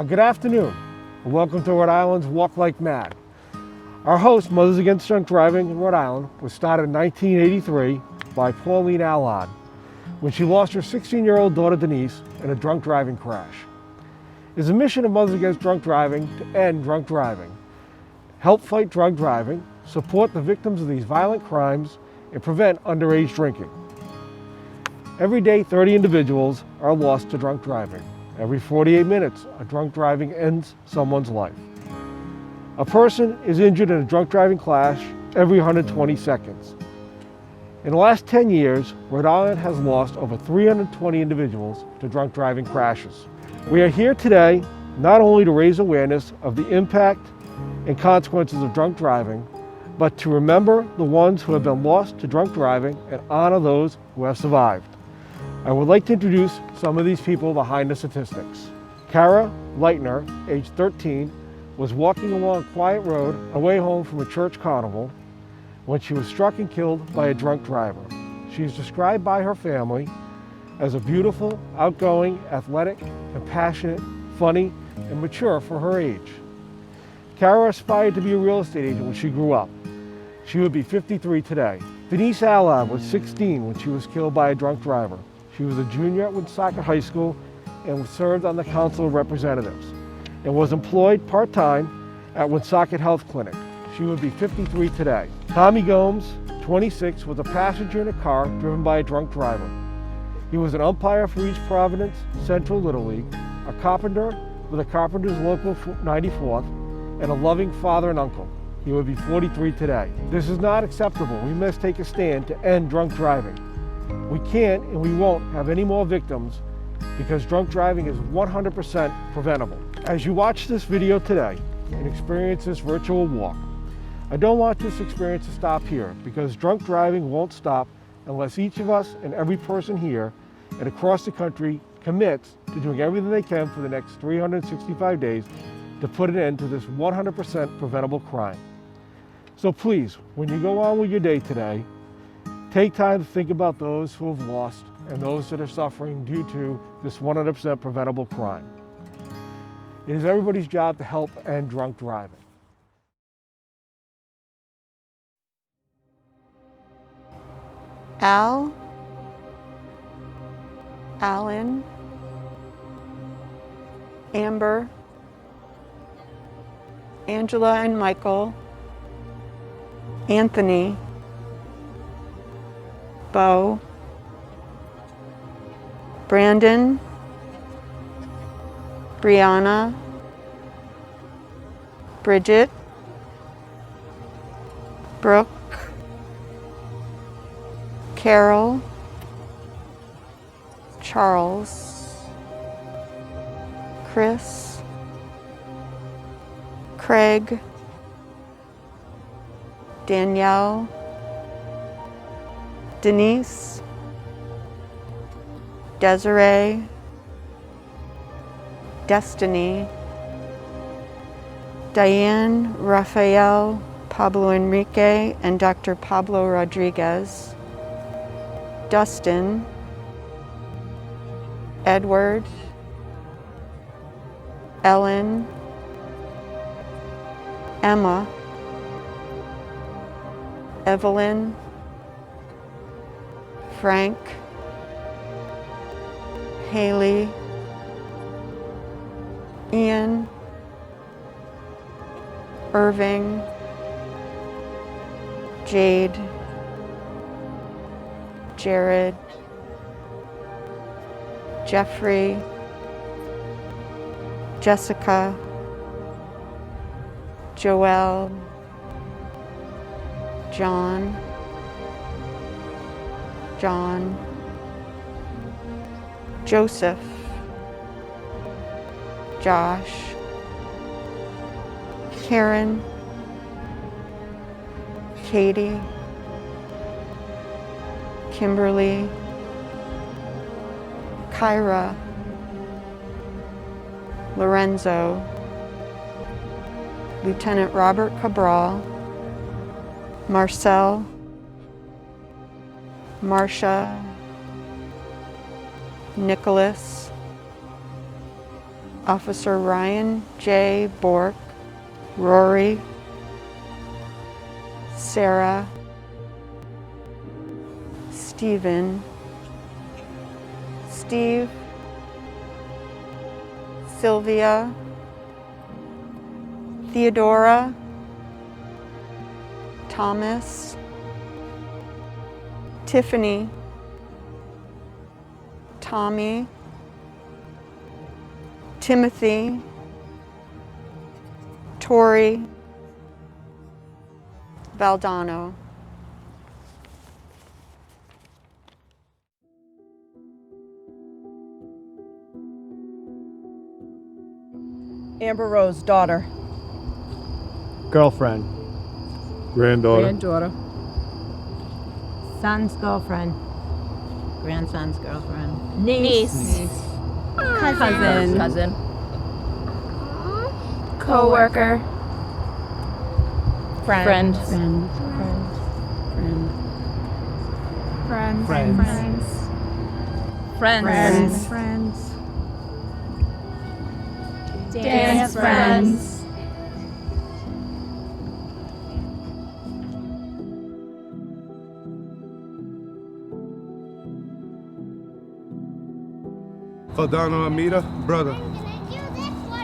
Good afternoon, and welcome to Rhode Island's Walk Like M.A.D D. Our host, Mothers Against Drunk Driving in Rhode Island, was started in 1983 by Pauline Allard when she lost her 16-year-old daughter Denise in a drunk driving crash. It is a mission of Mothers Against Drunk Driving to end drunk driving, help fight drug driving, support the victims of these violent crimes, and prevent underage drinking. Every day, 30 individuals are lost to drunk driving. Every 48 minutes, a drunk driving ends someone's life. A person is injured in a drunk driving crash every 120 seconds. In the last 10 years, Rhode Island has lost over 320 individuals to drunk driving crashes. We are here today not only to raise awareness of the impact and consequences of drunk driving, but to remember the ones who have been lost to drunk driving and honor those who have survived. I would like to introduce some of these people behind the statistics. Kara Leitner, age 13, was walking along a quiet road on her way home from a church carnival when she was struck and killed by a drunk driver. She is described by her family as a beautiful, outgoing, athletic, compassionate, funny, and mature for her age. Kara aspired to be a real estate agent when she grew up. She would be 53 today. Denise Allard was 16 when she was killed by a drunk driver. She was a junior at Woonsocket High School and served on the Council of Representatives and was employed part-time at Woonsocket Health Clinic. She would be 53 today. Tommy Gomes, 26, was a passenger in a car driven by a drunk driver. He was an umpire for East Providence Central Little League, a carpenter with the Carpenters Local 94th, and a loving father and uncle. He would be 43 today. This is not acceptable. We must take a stand to end drunk driving. We can't and we won't have any more victims because drunk driving is 100% preventable. As you watch this video today and experience this virtual walk, I don't want this experience to stop here because drunk driving won't stop unless each of us and every person here and across the country commits to doing everything they can for the next 365 days to put an end to this 100% preventable crime. So please, when you go on with your day today, take time to think about those who have lost and those that are suffering due to this 100% preventable crime. It is everybody's job to help end drunk driving. Al, Alan, Amber, Angela and Michael, Anthony, Bo, Brandon, Brianna, Bridget, Brooke, Carol, Charles, Chris, Craig, Danielle, Denise, Desiree, Destiny, Diane, Rafael, Pablo Enrique, and Dr. Pablo Rodriguez, Dustin, Edward, Ellen, Emma, Evelyn, Frank, Haley, Ian, Irving, Jade, Jared, Jeffrey, Jessica, Joelle, John, Joseph, Josh, Karen, Katie, Kimberly, Kyra, Lorenzo, Lieutenant Robert Cabral, Marcel, Marcia, Nicholas, Officer Ryan J. Bork, Rory, Sarah, Stephen, Steve, Sylvia, Theodora, Thomas, Tiffany, Tommy, Timothy, Tori, Valdano. Amber Rose, daughter. Girlfriend. Granddaughter. Granddaughter. Son's girlfriend. Grandson's girlfriend. Niece. Cousin. Co-worker. Friend. Friends. Dance friends. Valdano Amita, brother.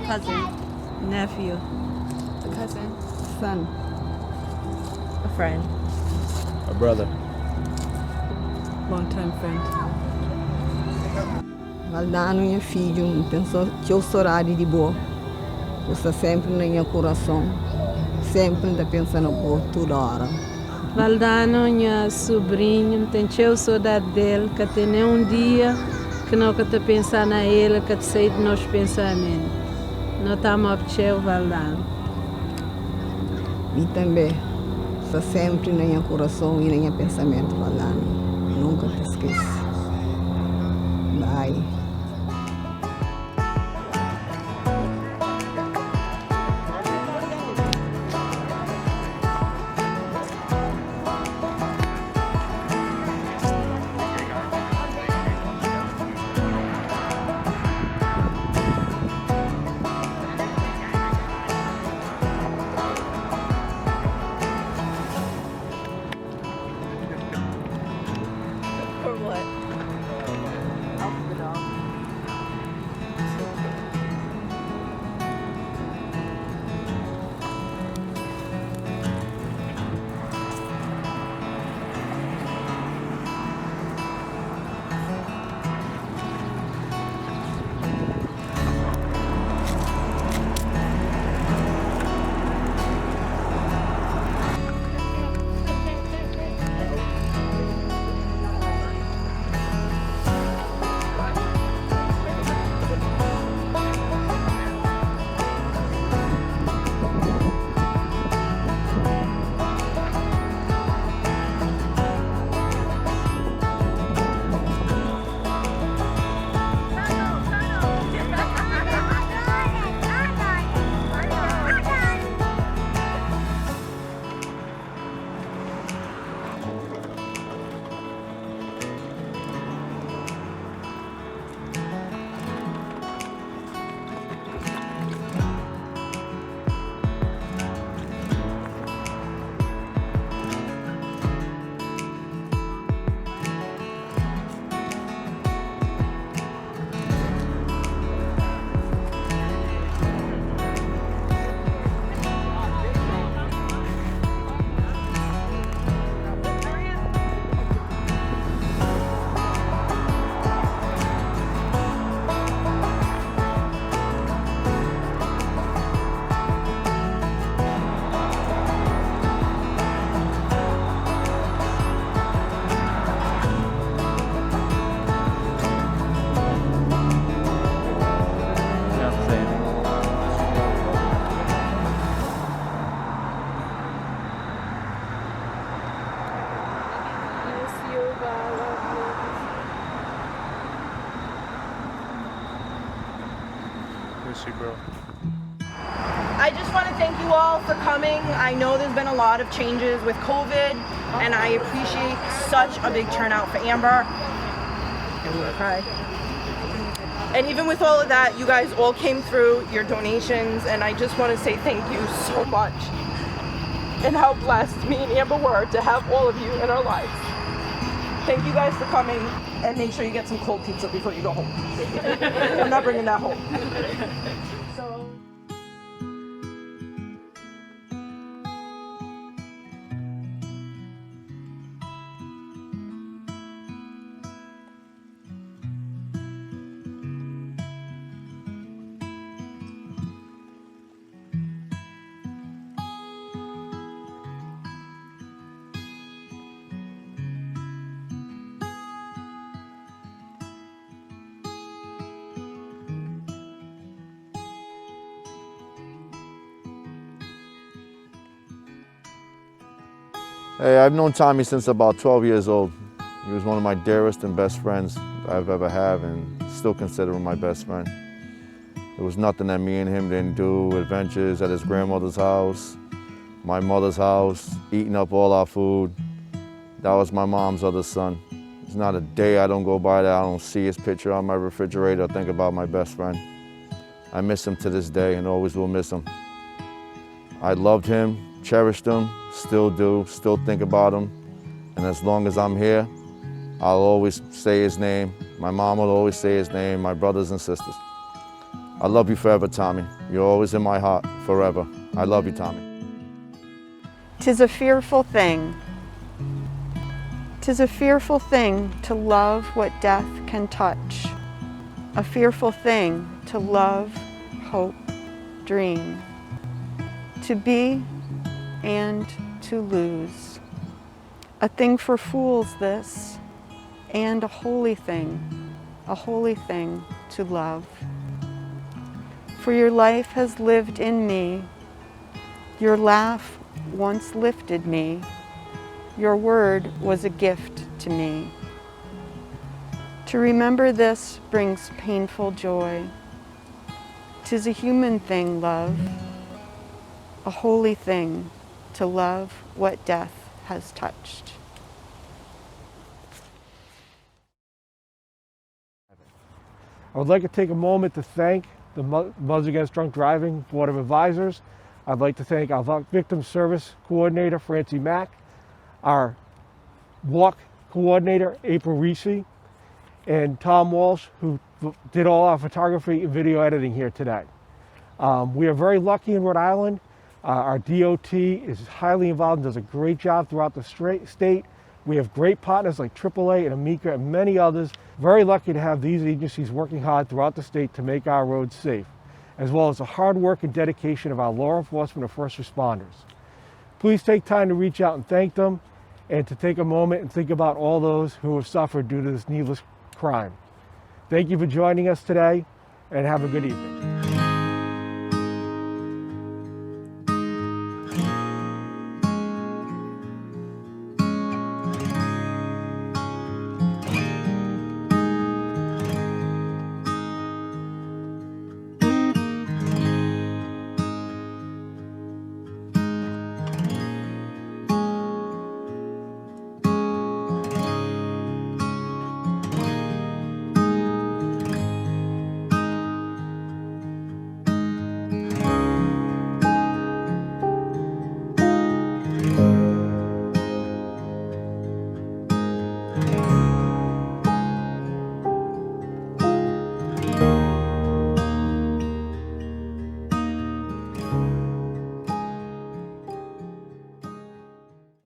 Cousin. Nephew. A cousin. Son. A friend. A brother. Long-time friend. Valdano, minha filho, pensou que eu sou de boa. Eu estou sempre no meu coração. Sempre ainda pensando boa, toda hora. Valdano, minha sobrinha, tem saudade dele, que tem um dia que não que te pensar na ele, que te sai de nossos pensamentos. Não estamos a pedir o Valdano. E também, está sempre no meu coração e no meu pensamento, Valdano. Nunca te esqueço. Bye. For what? Miss you, bro. I just want to thank you all for coming. I know there's been a lot of changes with COVID, and I appreciate such a big turnout for Amber. I'm gonna cry. And even with all of that, you guys all came through your donations, and I just want to say thank you so much. And how blessed me and Amber were to have all of you in our lives. Thank you guys for coming, and make sure you get some cold pizza before you go home. I'm not bringing that home. So. Hey, I've known Tommy since about 12 years old. He was one of my dearest and best friends I've ever had, and still consider him my best friend. There was nothing that me and him didn't do. Adventures at his grandmother's house, my mother's house, eating up all our food. That was my mom's other son. There's not a day I don't go by that I don't see his picture on my refrigerator or think about my best friend. I miss him to this day and always will miss him. I loved him, cherished him, still do, still think about him. And as long as I'm here, I'll always say his name. My mom will always say his name, my brothers and sisters. I love you forever, Tommy. You're always in my heart, forever. I love you, Tommy. 'Tis a fearful thing. 'Tis a fearful thing to love what death can touch. A fearful thing to love, hope, dream. To be and to lose. A thing for fools this, and a holy thing to love. For your life has lived in me. Your laugh once lifted me. Your word was a gift to me. To remember this brings painful joy. 'Tis a human thing, love, a holy thing to love what death has touched. I would like to take a moment to thank the Mothers Against Drunk Driving Board of Advisors. I'd like to thank our Victim Service Coordinator, Francie Mack, our Walk Coordinator, April Reese, and Tom Walsh, who did all our photography and video editing here today. We are very lucky in Rhode Island. Our DOT is highly involved and does a great job throughout the state. We have great partners like AAA and Amica and many others. Very lucky to have these agencies working hard throughout the state to make our roads safe, as well as the hard work and dedication of our law enforcement and first responders. Please take time to reach out and thank them, and to take a moment and think about all those who have suffered due to this needless crime. Thank you for joining us today, and have a good evening.